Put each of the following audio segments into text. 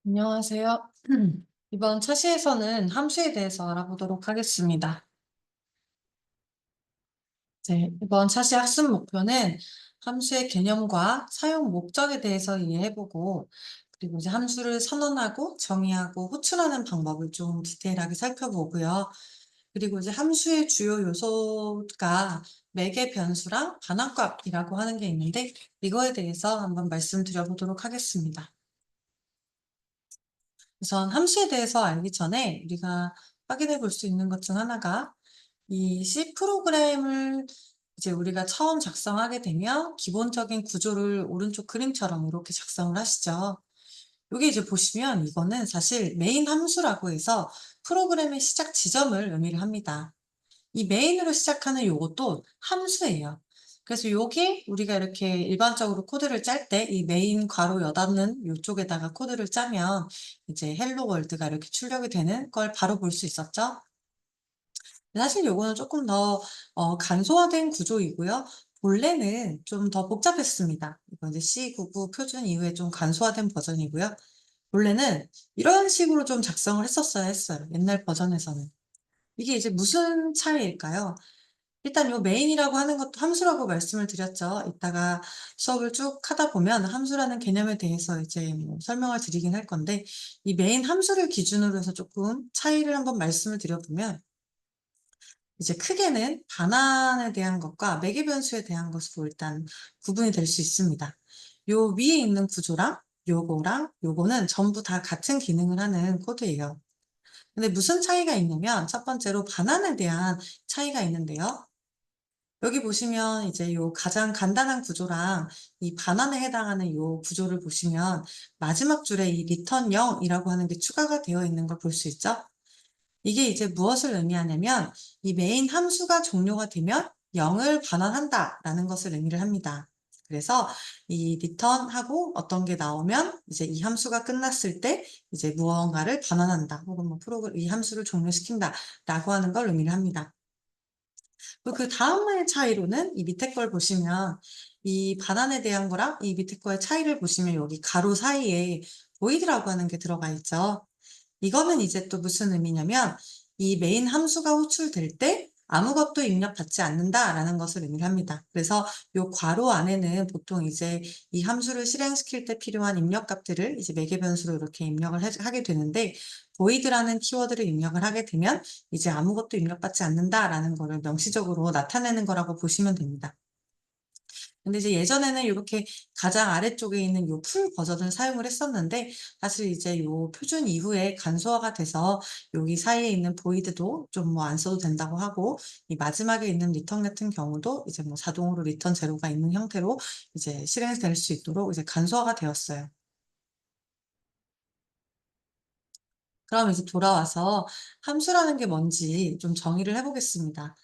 안녕하세요. 이번 차시에서는 함수에 대해서 알아보도록 하겠습니다. 이번 차시 학습 목표는 함수의 개념과 사용 목적에 대해서 이해해보고, 그리고 이제 함수를 선언하고 정의하고 호출하는 방법을 좀 디테일하게 살펴보고요. 그리고 이제 함수의 주요 요소가 매개 변수랑 반환값이라고 하는 게 있는데, 이거에 대해서 한번 말씀드려보도록 하겠습니다. 우선 함수에 대해서 알기 전에 우리가 확인해 볼 수 있는 것 중 하나가 이 C 프로그램을 이제 우리가 처음 작성하게 되면 기본적인 구조를 오른쪽 그림처럼 이렇게 작성을 하시죠. 여기 이제 보시면 이거는 사실 메인 함수라고 해서 프로그램의 시작 지점을 의미를 합니다. 이 메인으로 시작하는 요것도 함수예요. 그래서 요게 우리가 이렇게 일반적으로 코드를 짤 때 이 메인 괄호 여닫는 요쪽에다가 코드를 짜면 이제 헬로 월드가 이렇게 출력이 되는 걸 바로 볼 수 있었죠. 사실 요거는 조금 더 간소화된 구조이고요. 본래는 좀 더 복잡했습니다. 이건 이제 C99 표준 이후에 좀 간소화된 버전이고요. 본래는 이런 식으로 좀 작성을 했었어야 했어요, 옛날 버전에서는. 이게 이제 무슨 차이일까요? 일단 요 메인이라고 하는 것도 함수라고 말씀을 드렸죠. 이따가 수업을 쭉 하다 보면 함수라는 개념에 대해서 이제 뭐 설명을 드리긴 할 건데, 이 메인 함수를 기준으로 해서 조금 차이를 한번 말씀을 드려보면, 이제 크게는 반환에 대한 것과 매개 변수에 대한 것으로 일단 구분이 될 수 있습니다. 요 위에 있는 구조랑 요거랑 요거는 전부 다 같은 기능을 하는 코드예요. 근데 무슨 차이가 있냐면 첫 번째로 반환에 대한 차이가 있는데요. 여기 보시면 이제 요 가장 간단한 구조랑 이 반환에 해당하는 요 구조를 보시면 마지막 줄에 이 return 0이라고 하는 게 추가가 되어 있는 걸 볼 수 있죠. 이게 이제 무엇을 의미하냐면 이 메인 함수가 종료가 되면 0을 반환한다라는 것을 의미를 합니다. 그래서 이 return하고 어떤 게 나오면 이제 이 함수가 끝났을 때 이제 무언가를 반환한다 혹은 뭐 프로그램 이 함수를 종료시킨다라고 하는 걸 의미를 합니다. 그 다음의 차이로는 이 밑에 걸 보시면 이 반환에 대한 거랑 이 밑에 거의 차이를 보시면 여기 가로 사이에 void라고 하는 게 들어가 있죠. 이거는 이제 또 무슨 의미냐면 이 메인 함수가 호출될 때 아무것도 입력받지 않는다라는 것을 의미를 합니다. 그래서 요 괄호 안에는 보통 이제 이 함수를 실행시킬 때 필요한 입력값들을 이제 매개 변수로 이렇게 입력을 하게 되는데, void라는 키워드를 입력을 하게 되면 이제 아무것도 입력받지 않는다라는 거를 명시적으로 나타내는 거라고 보시면 됩니다. 근데 이제 예전에는 요렇게 가장 아래쪽에 있는 요 풀 버전을 사용을 했었는데, 사실 이제 요 표준 이후에 간소화가 돼서 여기 사이에 있는 void도 좀 뭐 안 써도 된다고 하고, 이 마지막에 있는 return 같은 경우도 이제 뭐 자동으로 return 제로가 있는 형태로 이제 실행될 수 있도록 이제 간소화가 되었어요. 그럼 이제 돌아와서 함수라는 게 뭔지 좀 정의를 해 보겠습니다.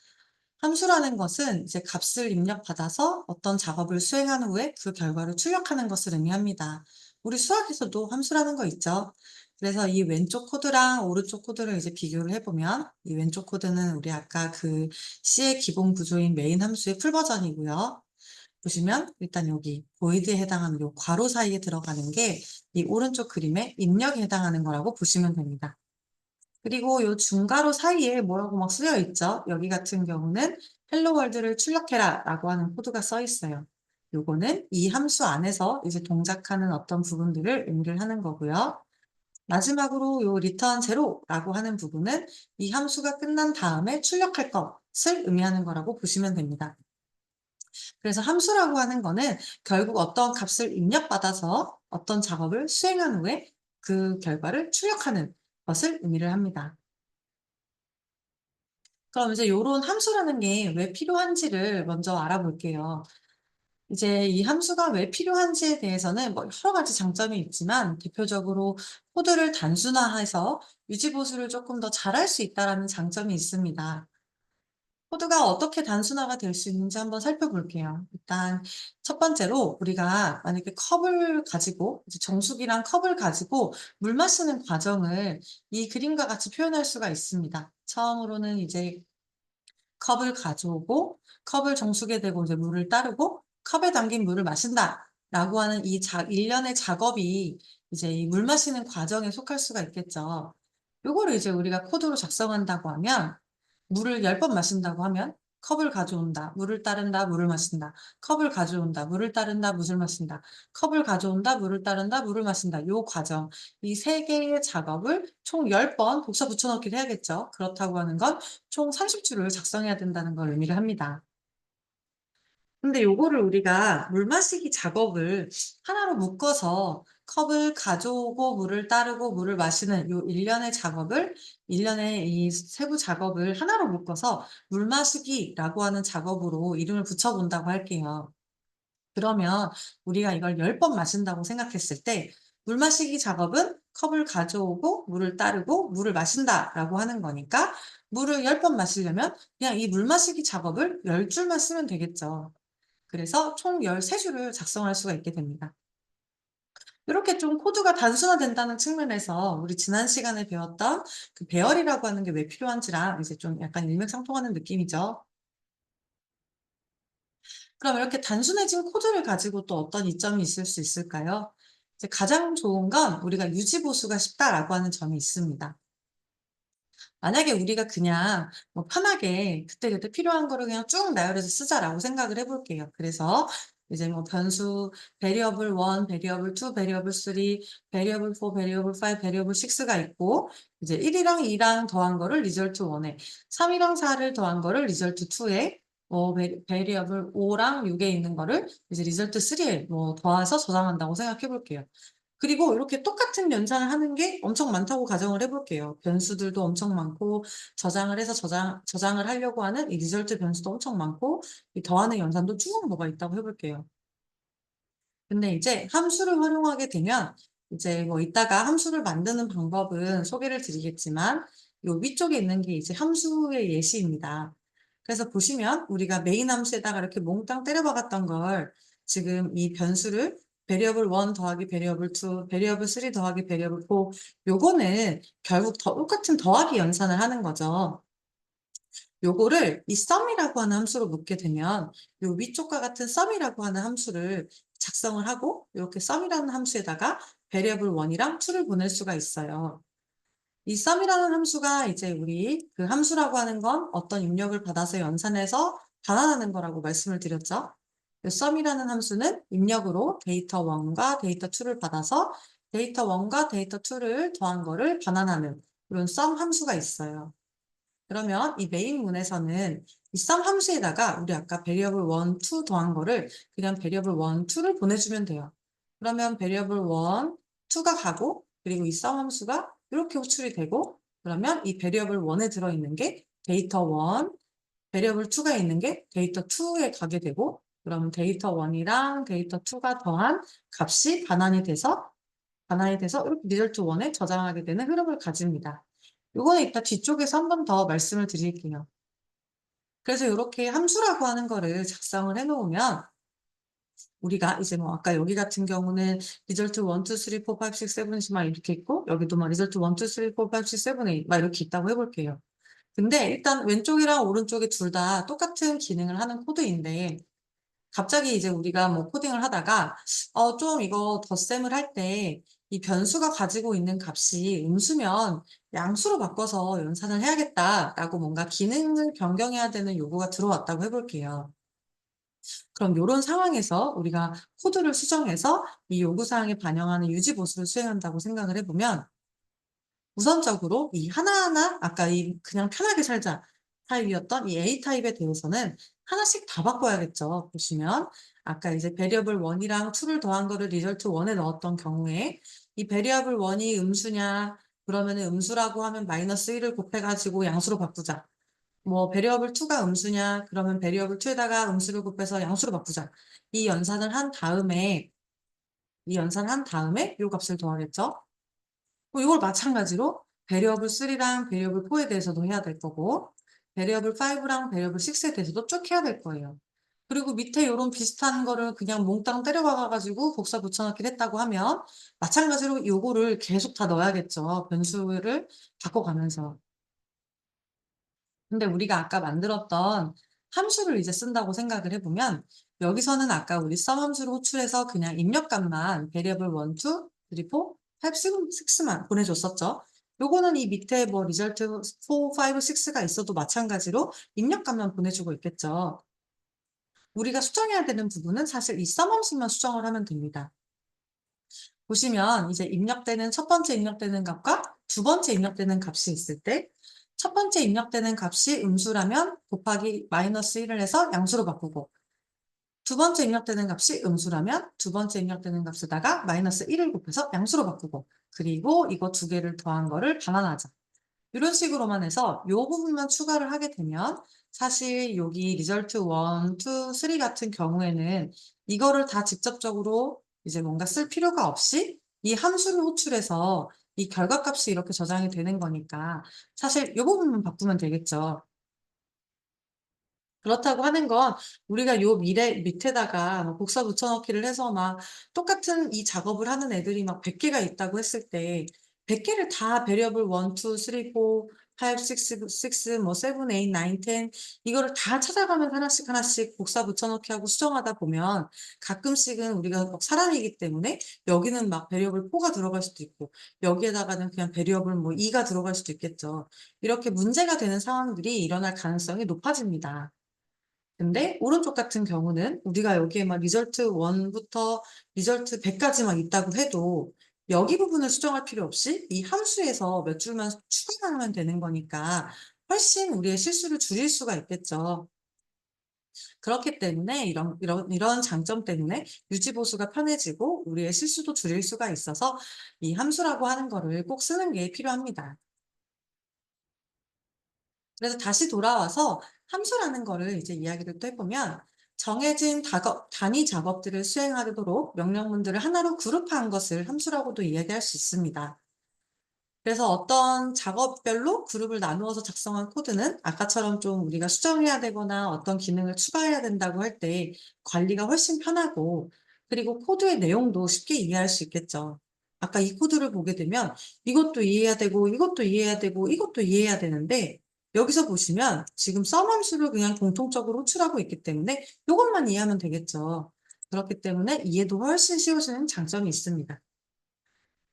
함수라는 것은 이제 값을 입력받아서 어떤 작업을 수행한 후에 그 결과를 출력하는 것을 의미합니다. 우리 수학에서도 함수라는 거 있죠. 그래서 이 왼쪽 코드랑 오른쪽 코드를 이제 비교를 해보면 이 왼쪽 코드는 우리 아까 그 C의 기본 구조인 메인 함수의 풀 버전이고요. 보시면 일단 여기 void에 해당하는 요 괄호 사이에 들어가는 게 이 오른쪽 그림의 입력에 해당하는 거라고 보시면 됩니다. 그리고 요 중괄호 사이에 뭐라고 막 쓰여 있죠. 여기 같은 경우는 헬로 월드를 출력해라 라고 하는 코드가 써 있어요. 요거는 이 함수 안에서 이제 동작하는 어떤 부분들을 의미를 하는 거고요. 마지막으로 요 return zero라고 하는 부분은 이 함수가 끝난 다음에 출력할 것을 의미하는 거라고 보시면 됩니다. 그래서 함수라고 하는 거는 결국 어떤 값을 입력받아서 어떤 작업을 수행한 후에 그 결과를 출력하는 것을 의미를 합니다. 그럼 이제 요런 함수라는 게 왜 필요한지를 먼저 알아볼게요. 이제 이 함수가 왜 필요한지에 대해서는 뭐 여러 가지 장점이 있지만 대표적으로 코드를 단순화해서 유지 보수를 조금 더 잘할 수 있다라는 장점이 있습니다. 코드가 어떻게 단순화가 될 수 있는지 한번 살펴볼게요. 일단 첫 번째로 우리가 만약에 컵을 가지고 이제 정수기랑 컵을 가지고 물 마시는 과정을 이 그림과 같이 표현할 수가 있습니다. 처음으로는 이제 컵을 가져오고 컵을 정수기에 대고 이제 물을 따르고 컵에 담긴 물을 마신다. 라고 하는 이 일련의 작업이 이제 이 물 마시는 과정에 속할 수가 있겠죠. 요거를 이제 우리가 코드로 작성한다고 하면, 물을 10번 마신다고 하면 컵을 가져온다, 물을 따른다, 물을 마신다. 컵을 가져온다, 물을 따른다, 물을 마신다. 컵을 가져온다, 물을 따른다, 물을 마신다. 요 과정, 이 3 개의 작업을 총 10번 복사 붙여 넣기를 해야겠죠. 그렇다고 하는 건 총 30줄을 작성해야 된다는 걸 의미를 합니다. 근데 요거를 우리가 물 마시기 작업을 하나로 묶어서 컵을 가져오고 물을 따르고 물을 마시는 요 일련의 작업을, 일련의 이 세부 작업을 하나로 묶어서 물 마시기라고 하는 작업으로 이름을 붙여 본다고 할게요. 그러면 우리가 이걸 10번 마신다고 생각했을 때, 물 마시기 작업은 컵을 가져오고 물을 따르고 물을 마신다라고 하는 거니까, 물을 10번 마시려면 그냥 이 물 마시기 작업을 10 줄만 쓰면 되겠죠. 그래서 총 13 줄을 작성할 수가 있게 됩니다. 이렇게 좀 코드가 단순화된다는 측면에서 우리 지난 시간에 배웠던 그 배열이라고 하는 게 왜 필요한지랑 이제 좀 약간 일맥상통하는 느낌이죠. 그럼 이렇게 단순해진 코드를 가지고 또 어떤 이점이 있을 수 있을까요? 이제 가장 좋은 건 우리가 유지 보수가 쉽다라고 하는 점이 있습니다. 만약에 우리가 그냥 뭐 편하게 그때그때 필요한 거를 그냥 쭉 나열해서 쓰자라고 생각을 해 볼게요. 그래서 이제 뭐 변수 variable 1, variable 2, variable 3, variable 4, variable 5, variable 6가 있고, 이제 1 이랑 2랑 더한 거를 result 1에, 3 이랑 4를 더한 거를 result 2에, 뭐 variable 5랑 6에 있는 거를 이제 result 3에 뭐 더해서 저장한다고 생각해 볼게요. 그리고 이렇게 똑같은 연산을 하는 게 엄청 많다고 가정을 해 볼게요. 변수들도 엄청 많고, 저장을 해서 저장을 하려고 하는 이 리절트 변수도 엄청 많고, 이 더하는 연산도 쭉 뭐가 있다고 해 볼게요. 근데 이제 함수를 활용하게 되면, 이제 뭐 이따가 함수를 만드는 방법은 소개를 드리겠지만, 요 위쪽에 있는 게 이제 함수의 예시입니다. 그래서 보시면 우리가 메인 함수에다가 이렇게 몽땅 때려 박았던 걸, 지금 이 변수를 variable 1 더하기 variable 2, variable 3 더하기 variable 4, 요거는 결국 똑같은 더하기 연산을 하는 거죠. 요거를 이 sum이라고 하는 함수로 묶게 되면, 요 위쪽과 같은 sum이라고 하는 함수를 작성을 하고, 요렇게 sum이라는 함수에다가 variable 1 이랑 2를 보낼 수가 있어요. 이 sum이라는 함수가 이제 우리 그 함수라고 하는 건 어떤 입력을 받아서 연산해서 반환하는 거라고 말씀을 드렸죠. 이 sum이라는 함수는 입력으로 데이터 1과 데이터 2를 받아서 데이터 1과 데이터 2를 더한 거를 반환하는 이런 sum 함수가 있어요. 그러면 이 메인 문에서는 이 sum 함수에다가 우리 아까 variable 1, 2 더한 거를 그냥 variable 1, 2를 보내주면 돼요. 그러면 variable 1, 2가 가고, 그리고 이 sum 함수가 이렇게 호출이 되고, 그러면 이 variable 1에 들어있는 게 데이터 1, variable 2가 있는 게 데이터 2에 가게 되고, 그러면 데이터 1이랑 데이터 2가 더한 값이 반환이 돼서 이렇게 result 1에 저장하게 되는 흐름을 가집니다. 요거는 이따 뒤쪽에서 한 번 더 말씀을 드릴게요. 그래서 요렇게 함수라고 하는 거를 작성을 해 놓으면, 우리가 이제 뭐 아까 여기 같은 경우는 result 1, 2, 3, 4, 5, 6, 7 막 이렇게 있고, 여기도 막 result 1, 2, 3, 4, 5, 6, 7, 8 막 이렇게 있다고 해 볼게요. 근데 일단 왼쪽이랑 오른쪽에 둘 다 똑같은 기능을 하는 코드인데, 갑자기 이제 우리가 뭐 코딩을 하다가 좀 이거 덧셈을 할 때 이 변수가 가지고 있는 값이 음수면 양수로 바꿔서 연산을 해야겠다라고 뭔가 기능을 변경해야 되는 요구가 들어왔다고 해 볼게요. 그럼 요런 상황에서 우리가 코드를 수정해서 이 요구 사항에 반영하는 유지 보수를 수행한다고 생각을 해 보면, 우선적으로 이 하나하나 아까 이 그냥 편하게 살자 타입이었던 이 A 타입에 대해서는 하나씩 다 바꿔야겠죠. 보시면 아까 이제 variable 1 이랑 2를 더한 거를 result 1에 넣었던 경우에, 이 variable 1이 음수냐, 그러면은 음수라고 하면 마이너스 1을 곱해 가지고 양수로 바꾸자. 뭐 variable 2가 음수냐, 그러면 variable 2에다가 음수를 곱해서 양수로 바꾸자. 이 연산을 한 다음에 요 값을 더하겠죠. 뭐 이걸 마찬가지로 variable 3랑 variable 4에 대해서도 해야 될 거고, variable 5랑 variable 6에 대해서도 쭉 해야 될 거예요. 그리고 밑에 요런 비슷한 거를 그냥 몽땅 때려 박아 가지고 복사 붙여 넣기를 했다고 하면, 마찬가지로 요거를 계속 다 넣어야겠죠, 변수를 바꿔가면서. 근데 우리가 아까 만들었던 함수를 이제 쓴다고 생각을 해 보면, 여기서는 아까 우리 sum 함수를 호출해서 그냥 입력값만 variable 1, 2, 3, 4, 5, 6, 6만 보내줬었죠. 요거는 이 밑에 뭐 result 4, 5, 6가 있어도 마찬가지로 입력값만 보내주고 있겠죠. 우리가 수정해야 되는 부분은 사실 이 sum 함수만 수정을 하면 됩니다. 보시면 이제 입력되는 첫 번째 입력되는 값과 두 번째 입력되는 값이 있을 때 첫 번째 입력되는 값이 음수라면 곱하기 마이너스 1을 해서 양수로 바꾸고 두 번째 입력되는 값이 음수라면 두 번째 입력되는 값에다가 마이너스 1을 곱해서 양수로 바꾸고 그리고 이거 두 개를 더한 거를 반환하자. 이런 식으로만 해서 이 부분만 추가를 하게 되면 사실 여기 result 1, 2, 3 같은 경우에는 이거를 다 직접적으로 이제 뭔가 쓸 필요가 없이 이 함수를 호출해서 이 결과값이 이렇게 저장이 되는 거니까 사실 이 부분만 바꾸면 되겠죠. 그렇다고 하는 건 우리가 요 밑에다가 뭐 복사 붙여넣기를 해서 막 똑같은 이 작업을 하는 애들이 막 100개가 있다고 했을 때 100개를 다 variable 1, 2, 3, 4, 5, 6, 뭐 7, 8, 9, 10 이거를 다 찾아가면서 하나씩 하나씩 복사 붙여넣기 하고 수정하다 보면 가끔씩은 우리가 막 사람이기 때문에 여기는 막 variable 4가 들어갈 수도 있고 여기에다가는 그냥 variable 뭐 2가 들어갈 수도 있겠죠. 이렇게 문제가 되는 상황들이 일어날 가능성이 높아집니다. 근데 오른쪽 같은 경우는 우리가 여기에 막 리절트 1부터 리절트 100까지만 있다고 해도 여기 부분을 수정할 필요 없이 이 함수에서 몇 줄만 추가하면 되는 거니까 훨씬 우리의 실수를 줄일 수가 있겠죠. 그렇기 때문에 이런 장점 때문에 유지보수가 편해지고 우리의 실수도 줄일 수가 있어서 이 함수라고 하는 거를 꼭 쓰는 게 필요합니다. 그래서 다시 돌아와서 함수라는 거를 이제 이야기를 또 해보면 정해진 단위 작업들을 수행하도록 명령문들을 하나로 그룹한 것을 함수라고도 이야기할 수 있습니다. 그래서 어떤 작업별로 그룹을 나누어서 작성한 코드는 아까처럼 좀 우리가 수정해야 되거나 어떤 기능을 추가해야 된다고 할 때 관리가 훨씬 편하고 그리고 코드의 내용도 쉽게 이해할 수 있겠죠. 아까 이 코드를 보게 되면 이것도 이해해야 되고 이것도 이해해야 되고 이것도 이해해야 되는데 여기서 보시면 지금 sum 함수를 그냥 공통적으로 호출하고 있기 때문에 이것만 이해하면 되겠죠. 그렇기 때문에 이해도 훨씬 쉬워지는 장점이 있습니다.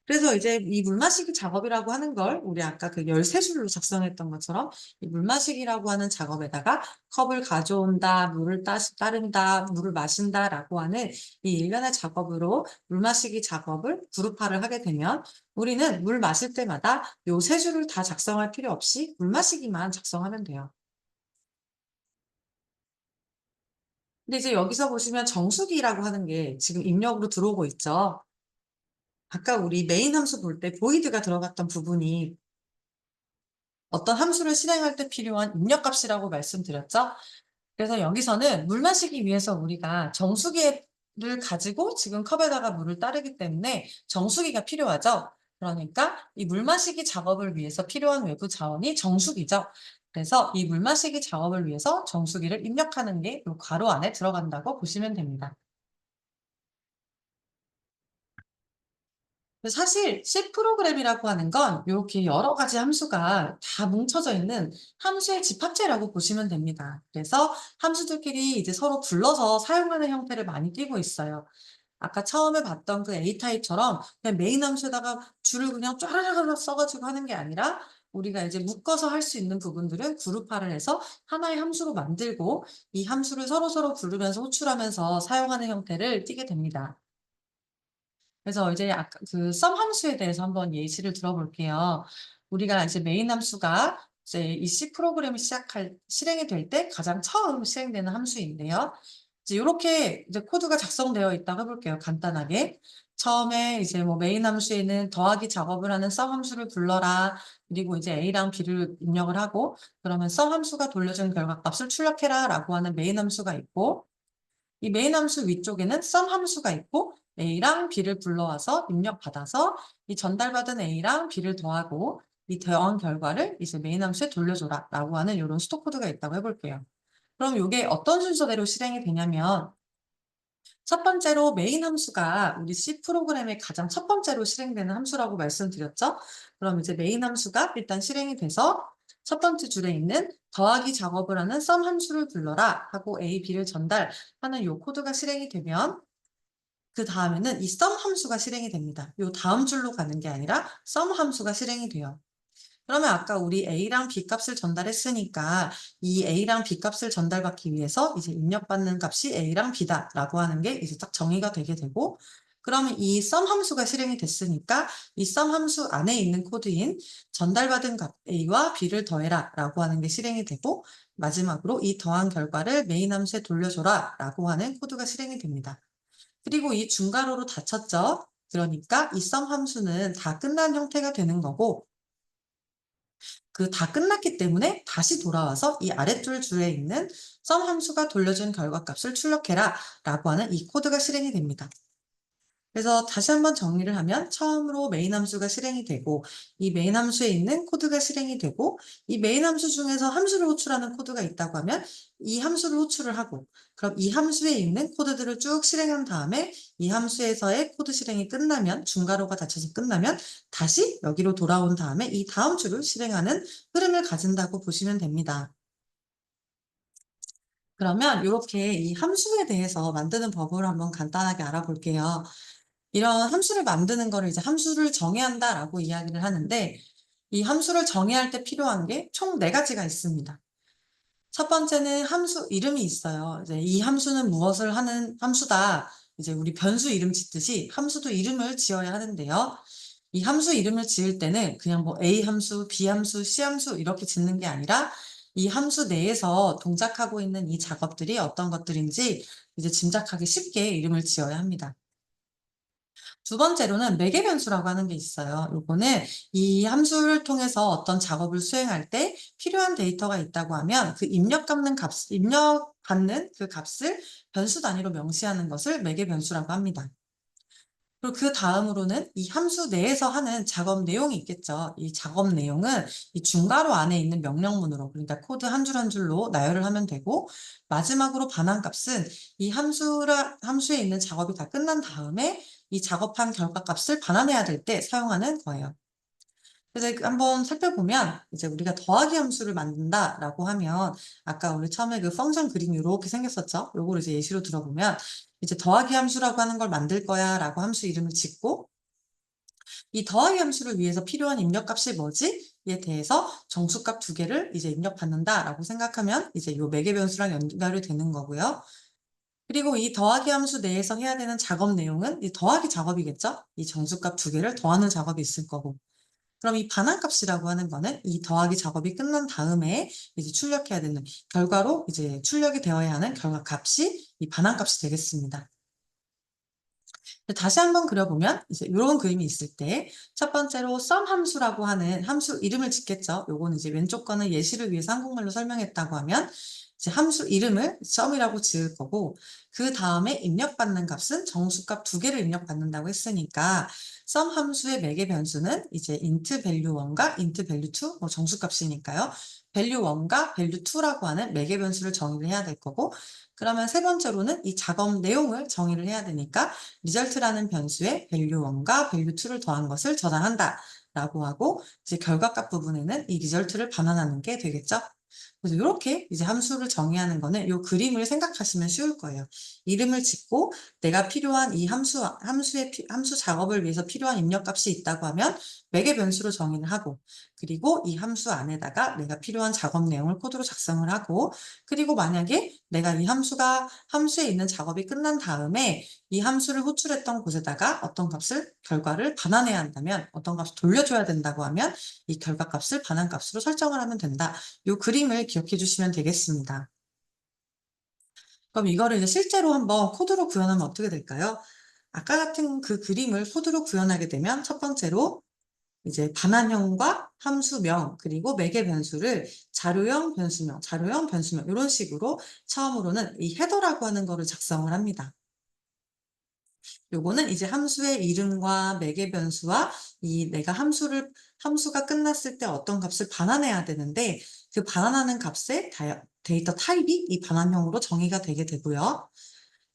그래서 이제 이 물마시기 작업이라고 하는 걸 우리 아까 그 13줄로 작성했던 것처럼 이 물마시기라고 하는 작업에다가 컵을 가져온다, 물을 따른다, 물을 마신다라고 하는 이 일련의 작업으로 물마시기 작업을 그룹화를 하게 되면 우리는 물 마실 때마다 요 3줄을 다 작성할 필요 없이 물마시기만 작성하면 돼요. 근데 이제 여기서 보시면 정수기라고 하는 게 지금 입력으로 들어오고 있죠. 아까 우리 메인 함수 볼 때 void가 들어갔던 부분이 어떤 함수를 실행할 때 필요한 입력값이라고 말씀드렸죠. 그래서 여기서는 물 마시기 위해서 우리가 정수기를 가지고 지금 컵에다가 물을 따르기 때문에 정수기가 필요하죠. 그러니까 이 물 마시기 작업을 위해서 필요한 외부 자원이 정수기죠. 그래서 이 물 마시기 작업을 위해서 정수기를 입력하는 게 이 괄호 안에 들어간다고 보시면 됩니다. 사실 C 프로그램이라고 하는 건 이렇게 여러 가지 함수가 다 뭉쳐져 있는 함수의 집합체라고 보시면 됩니다. 그래서 함수들끼리 이제 서로 불러서 사용하는 형태를 많이 띠고 있어요. 아까 처음에 봤던 그 A 타입처럼 그냥 메인 함수에다가 줄을 그냥 쫘라락 써가지고 하는 게 아니라 우리가 이제 묶어서 할 수 있는 부분들은 그룹화를 해서 하나의 함수로 만들고 이 함수를 서로서로 부르면서 호출하면서 사용하는 형태를 띠게 됩니다. 그래서 이제 아까 그 sum 함수에 대해서 한번 예시를 들어볼게요. 우리가 이제 메인 함수가 이제 이 C 프로그램이 실행이 될 때 가장 처음 실행되는 함수인데요. 이제 요렇게 이제 코드가 작성되어 있다고 해볼게요. 간단하게. 처음에 이제 뭐 메인 함수에는 더하기 작업을 하는 sum 함수를 불러라. 그리고 이제 A랑 B를 입력을 하고 그러면 sum 함수가 돌려준 결과값을 출력해라 라고 하는 메인 함수가 있고 이 메인 함수 위쪽에는 sum 함수가 있고 A랑 B를 불러와서 입력받아서 이 전달받은 A랑 B를 더하고 이 더한 결과를 이제 메인 함수에 돌려줘라 라고 하는 이런 스토 코드가 있다고 해볼게요. 그럼 이게 어떤 순서대로 실행이 되냐면 첫 번째로 메인 함수가 우리 C 프로그램의 가장 첫 번째로 실행되는 함수라고 말씀드렸죠. 그럼 이제 메인 함수가 일단 실행이 돼서 첫 번째 줄에 있는 더하기 작업을 하는 썸 함수를 불러라 하고 A, B를 전달하는 요 코드가 실행이 되면 그 다음에는 이 썸 함수가 실행이 됩니다. 요 다음 줄로 가는 게 아니라 썸 함수가 실행이 돼요. 그러면 아까 우리 A랑 B 값을 전달했으니까 이 A랑 B 값을 전달받기 위해서 이제 입력받는 값이 A랑 B다라고 하는 게 이제 딱 정의가 되게 되고, 그러면 이 썸 함수가 실행이 됐으니까 이 썸 함수 안에 있는 코드인 전달받은 값 A와 B를 더해라 라고 하는 게 실행이 되고, 마지막으로 이 더한 결과를 메인 함수에 돌려줘라 라고 하는 코드가 실행이 됩니다. 그리고 이 중괄호로 닫혔죠. 그러니까 이 썸 함수는 다 끝난 형태가 되는 거고, 그 다 끝났기 때문에 다시 돌아와서 이 아랫줄 줄에 있는 썸 함수가 돌려준 결과값을 출력해라 라고 하는 이 코드가 실행이 됩니다. 그래서 다시 한번 정리를 하면 처음으로 메인 함수가 실행이 되고, 이 메인 함수에 있는 코드가 실행이 되고, 이 메인 함수 중에서 함수를 호출하는 코드가 있다고 하면 이 함수를 호출을 하고, 그럼 이 함수에 있는 코드들을 쭉 실행한 다음에 이 함수에서의 코드 실행이 끝나면, 중괄호가 닫혀서 끝나면 다시 여기로 돌아온 다음에 이 다음 줄을 실행하는 흐름을 가진다고 보시면 됩니다. 그러면 이렇게 이 함수에 대해서 만드는 법을 한번 간단하게 알아볼게요. 이런 함수를 만드는 거를 이제 함수를 정의한다라고 이야기를 하는데, 이 함수를 정의할 때 필요한 게 총 4가지가 있습니다. 첫 번째는 함수 이름이 있어요. 이제 이 함수는 무엇을 하는 함수다. 이제 우리 변수 이름 짓듯이 함수도 이름을 지어야 하는데요. 이 함수 이름을 지을 때는 그냥 뭐 A 함수, B 함수, C 함수 이렇게 짓는 게 아니라 이 함수 내에서 동작하고 있는 이 작업들이 어떤 것들인지 이제 짐작하기 쉽게 이름을 지어야 합니다. 두 번째로는 매개 변수라고 하는 게 있어요. 요거는 이 함수를 통해서 어떤 작업을 수행할 때 필요한 데이터가 있다고 하면 그 입력받는 그 값을 변수 단위로 명시하는 것을 매개 변수라고 합니다. 그리고 그 다음으로는 이 함수 내에서 하는 작업 내용이 있겠죠. 이 작업 내용은 이 중괄호 안에 있는 명령문으로, 그러니까 코드 한 줄 한 줄로 나열을 하면 되고, 마지막으로 반환값은 이 함수에 있는 작업이 다 끝난 다음에 이 작업한 결과값을 반환해야 될 때 사용하는 거예요. 그래서 한번 살펴보면 이제 우리가 더하기 함수를 만든다라고 하면 아까 우리 처음에 그 펑션 그림이 이렇게 생겼었죠. 요거를 이제 예시로 들어보면 이제 더하기 함수라고 하는 걸 만들 거야라고 함수 이름을 짓고, 이 더하기 함수를 위해서 필요한 입력값이 뭐지? 에 대해서 정수값 2개를 이제 입력받는다라고 생각하면 이제 요 매개 변수랑 연결이 되는 거고요. 그리고 이 더하기 함수 내에서 해야 되는 작업 내용은 이 더하기 작업이겠죠? 이 정수값 2개를 더하는 작업이 있을 거고. 그럼 이 반환값이라고 하는 거는 이 더하기 작업이 끝난 다음에 이제 출력해야 되는, 결과로 이제 출력이 되어야 하는 결과값이 이 반환값이 되겠습니다. 다시 한번 그려보면 이제 이런 그림이 있을 때 첫 번째로 썸 함수라고 하는 함수 이름을 짓겠죠. 요거는 이제 왼쪽 거는 예시를 위해서 한국말로 설명했다고 하면 이제 함수 이름을 썸이라고 지을 거고, 그 다음에 입력받는 값은 정수값 2개를 입력받는다고 했으니까 썸 함수의 매개 변수는 이제 int value1과 int value2, 뭐 정수값이니까요. value1과 value2라고 하는 매개 변수를 정의를 해야 될 거고, 그러면 세 번째로는 이 작업 내용을 정의를 해야 되니까 result라는 변수에 value1과 value2를 더한 것을 저장한다 라고 하고, 이제 결과값 부분에는 이 result를 반환하는 게 되겠죠. 그래서 이렇게 이제 함수를 정의하는 거는 이 그림을 생각하시면 쉬울 거예요. 이름을 짓고 내가 필요한 이 함수 작업을 위해서 필요한 입력값이 있다고 하면 매개 변수로 정의를 하고, 그리고 이 함수 안에다가 내가 필요한 작업 내용을 코드로 작성을 하고, 그리고 만약에 내가 이 함수에 있는 작업이 끝난 다음에 이 함수를 호출했던 곳에다가 어떤 결과를 반환해야 한다면, 어떤 값을 돌려줘야 된다고 하면 이 결과값을 반환값으로 설정을 하면 된다. 이 그림을 기억해 주시면 되겠습니다. 그럼 이거를 이제 실제로 한번 코드로 구현하면 어떻게 될까요? 아까 같은 그 그림을 코드로 구현하게 되면 첫 번째로 이제 반환형과 함수명, 그리고 매개 변수를 자료형, 변수명 이런 식으로 처음으로는 이 헤더라고 하는 거를 작성을 합니다. 요거는 이제 함수의 이름과 매개 변수와 이 내가 함수가 끝났을 때 어떤 값을 반환해야 되는데, 그 반환하는 값의 데이터 타입이 이 반환형으로 정의가 되게 되고요.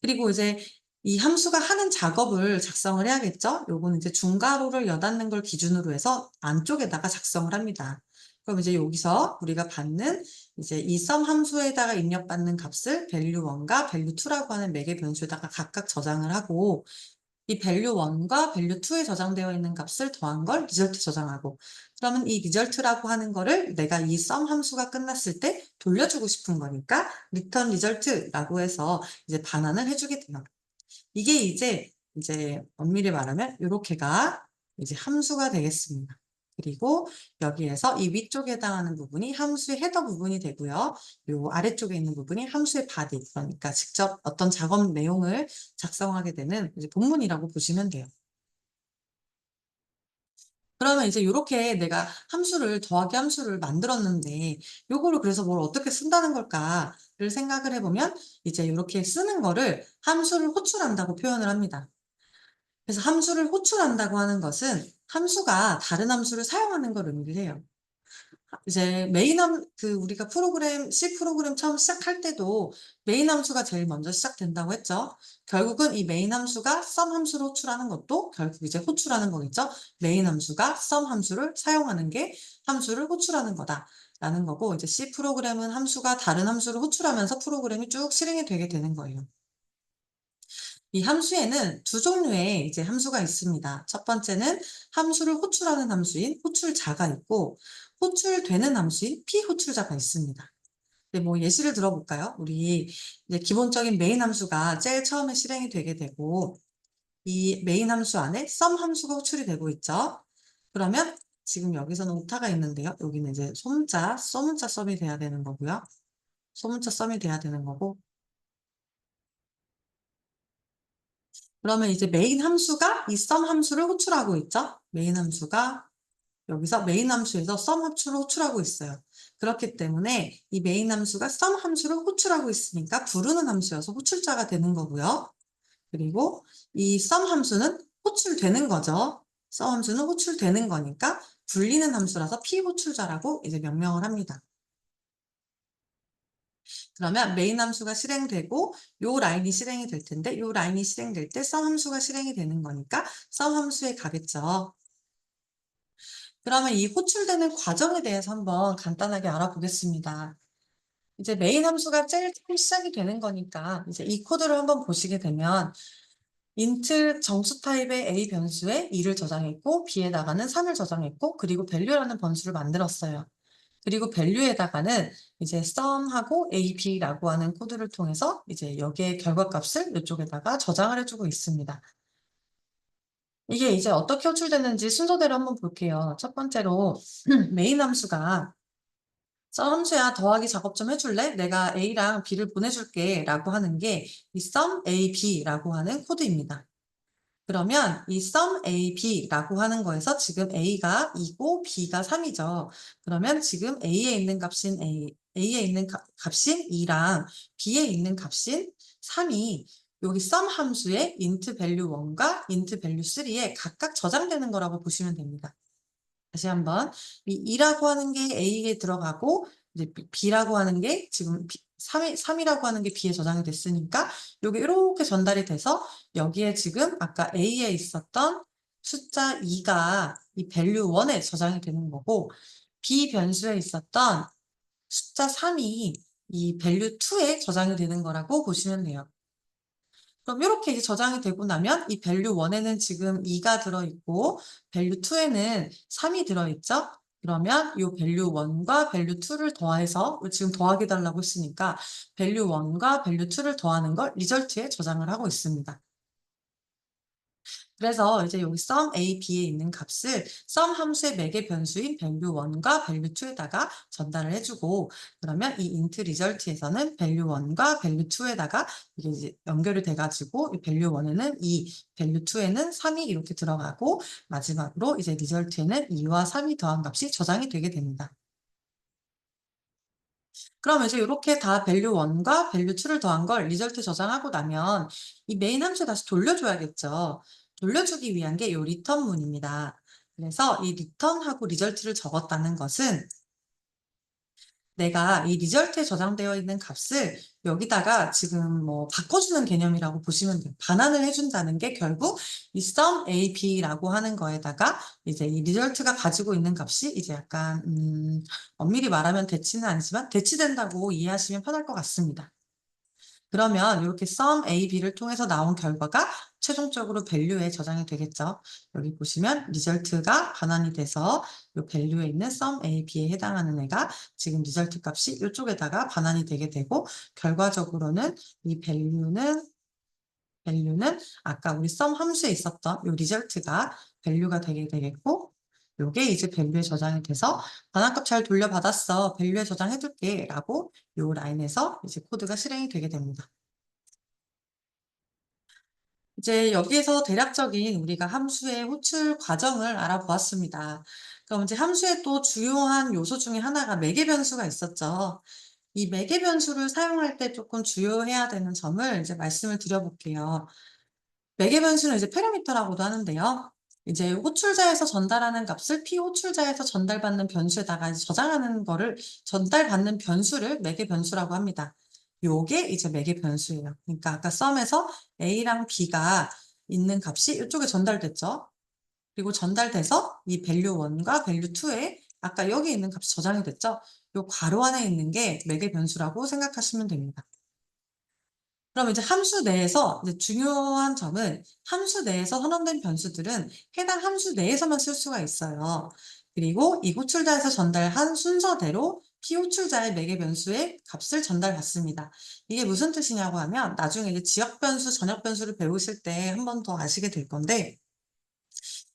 그리고 이제 이 함수가 하는 작업을 작성을 해야겠죠? 요거는 이제 중괄호를 여닫는 걸 기준으로 해서 안쪽에다가 작성을 합니다. 그럼 이제 여기서 우리가 받는 이제 이 sum 함수에다가 입력받는 값을 value1과 value2라고 하는 매개 변수에다가 각각 저장을 하고 이 value1과 value2에 저장되어 있는 값을 더한 걸 리절트 저장하고 그러면 이 리절트라고 하는 거를 내가 이 sum 함수가 끝났을 때 돌려주고 싶은 거니까 return result라고 해서 이제 반환을 해주게 돼요. 이게 이제 엄밀히 말하면 요렇게가 이제 함수가 되겠습니다. 그리고 여기에서 이 위쪽에 해당하는 부분이 함수의 헤더 부분이 되고요. 요 아래쪽에 있는 부분이 함수의 바디, 그러니까 직접 어떤 작업 내용을 작성하게 되는 이제 본문이라고 보시면 돼요. 그러면 이제 요렇게 내가 함수를 더하기 함수를 만들었는데 요거를 그래서 뭘 어떻게 쓴다는 걸까를 생각을 해보면 이제 요렇게 쓰는 거를 함수를 호출한다고 표현을 합니다. 그래서 함수를 호출한다고 하는 것은 함수가 다른 함수를 사용하는 걸 의미를 해요. 이제 우리가 C 프로그램 처음 시작할 때도 메인 함수가 제일 먼저 시작된다고 했죠. 결국은 이 메인 함수가 sum 함수를 호출하는 것도 결국 이제 호출하는 거겠죠. 메인 함수가 sum 함수를 사용하는 게 함수를 호출하는 거다라는 거고, 이제 C 프로그램은 함수가 다른 함수를 호출하면서 프로그램이 쭉 실행이 되게 되는 거예요. 이 함수에는 두 종류의 이제 함수가 있습니다. 첫 번째는 함수를 호출하는 함수인 호출자가 있고, 호출되는 함수인 피호출자가 있습니다. 네, 뭐 예시를 들어볼까요? 우리 이제 기본적인 메인 함수가 제일 처음에 실행이 되게 되고, 이 메인 함수 안에 sum 함수가 호출이 되고 있죠. 그러면 지금 여기서는 오타가 있는데요. 여기는 이제 소문자 썸이 돼야 되는 거고요. 소문자 썸이 돼야 되는 거고, 그러면 이제 메인 함수가 이 sum 함수를 호출하고 있죠. 메인 함수가 여기서 메인 함수에서 sum 함수를 호출하고 있어요. 그렇기 때문에 이 메인 함수가 sum 함수를 호출하고 있으니까 부르는 함수여서 호출자가 되는 거고요. 그리고 이 sum 함수는 호출되는 거죠. sum 함수는 호출되는 거니까 불리는 함수라서 피호출자라고 이제 명명을 합니다. 그러면 메인 함수가 실행되고 요 라인이 실행이 될 텐데 요 라인이 실행될 때 sum 함수가 실행이 되는 거니까 sum 함수에 가겠죠. 그러면 이 호출되는 과정에 대해서 한번 간단하게 알아보겠습니다. 이제 메인 함수가 제일 처음 시작이 되는 거니까 이제 이 코드를 한번 보시게 되면 int 정수 타입의 a 변수에 2를 저장했고 b에다가는 3을 저장했고 그리고 value라는 번수를 만들었어요. 그리고 value에다가는 이제 sum하고 ab라고 하는 코드를 통해서 이제 여기에 결과값을 이쪽에다가 저장을 해주고 있습니다. 이게 이제 어떻게 호출되는지 순서대로 한번 볼게요. 첫 번째로 메인 함수가 sum 함수야 더하기 작업 좀 해줄래? 내가 a랑 b를 보내줄게 라고 하는 게 이 sum a b라고 하는 코드입니다. 그러면 이 sum a b라고 하는 거에서 지금 a가 2고 b가 3이죠. 그러면 지금 a에 있는 a에 있는 값인 2랑 b에 있는 값인 3이 여기 sum 함수의 int value 1과 int value 3에 각각 저장되는 거라고 보시면 됩니다. 다시 한번 이 2라고 하는 게 A에 들어가고 이제 B라고 하는 게 지금 3이라고 하는 게 B에 저장이 됐으니까 요게 이렇게 전달이 돼서 여기에 지금 아까 A에 있었던 숫자 2가 이 value 1에 저장이 되는 거고 B 변수에 있었던 숫자 3이 이 value 2에 저장이 되는 거라고 보시면 돼요. 그럼 이렇게 이제 저장이 되고 나면 이 value 1에는 지금 2가 들어있고 value 2에는 3이 들어있죠? 그러면 이 value 1과 value 2를 더해서 지금 더하기 달라고 했으니까 value 1과 value 2를 더하는 걸 리절트에 저장을 하고 있습니다. 그래서 이제 여기 sum a, b에 있는 값을 sum 함수의 매개 변수인 value 1과 value 2에다가 전달을 해주고 그러면 이 int result에서는 value 1과 value 2에다가 이게 이제 연결이 돼가지고 이 value 1에는 2, value 2에는 3이 이렇게 들어가고 마지막으로 이제 result에는 2와 3이 더한 값이 저장이 되게 됩니다. 그럼 이제 이렇게 다 value 1과 value 2를 더한 걸 리절트 저장하고 나면 이 메인 함수에 다시 돌려줘야겠죠. 돌려주기 위한 게 이 return문입니다. 그래서 이 return하고 리절트를 적었다는 것은 내가 이 리절트에 저장되어 있는 값을 여기다가 지금 뭐 바꿔주는 개념이라고 보시면 돼요. 반환을 해준다는 게 결국 이 sum a, b라고 하는 거에다가 이제 이 리절트가 가지고 있는 값이 이제 약간 엄밀히 말하면 대치는 아니지만 대치된다고 이해하시면 편할 것 같습니다. 그러면 이렇게 sum A, B를 통해서 나온 결과가 최종적으로 value에 저장이 되겠죠. 여기 보시면 리절트가 반환이 돼서 이 value에 있는 sum A, B에 해당하는 애가 지금 리절트 값이 이쪽에다가 반환이 되게 되고 결과적으로는 이 value는 아까 우리 sum 함수에 있었던 이 리절트가 value가 되게 되겠고 요게 이제 value에 저장이 돼서 반환값 잘 돌려받았어. value에 저장해둘게 라고 요 라인에서 이제 코드가 실행이 되게 됩니다. 이제 여기에서 대략적인 우리가 함수의 호출 과정을 알아보았습니다. 그럼 이제 함수의 또 주요한 요소 중에 하나가 매개 변수가 있었죠. 이 매개 변수를 사용할 때 조금 주의해야 되는 점을 이제 말씀을 드려볼게요. 매개 변수는 이제 패러미터라고도 하는데요. 이제 호출자에서 전달하는 값을 피호출자에서 전달받는 변수에다가 이제 저장하는 거를 전달받는 변수를 매개 변수라고 합니다. 요게 이제 매개 변수예요. 그러니까 아까 썸에서 A랑 B가 있는 값이 이쪽에 전달됐죠. 그리고 전달돼서 이 value 1과 value 2에 아까 여기 있는 값이 저장이 됐죠. 요 괄호 안에 있는 게 매개 변수라고 생각하시면 됩니다. 그럼 이제 함수 내에서 이제 중요한 점은 함수 내에서 선언된 변수들은 해당 함수 내에서만 쓸 수가 있어요. 그리고 이 호출자에서 전달한 순서대로 피호출자의 매개 변수의 값을 전달받습니다. 이게 무슨 뜻이냐고 하면 나중에 이제 지역 변수, 전역 변수를 배우실 때 한 번 더 아시게 될 건데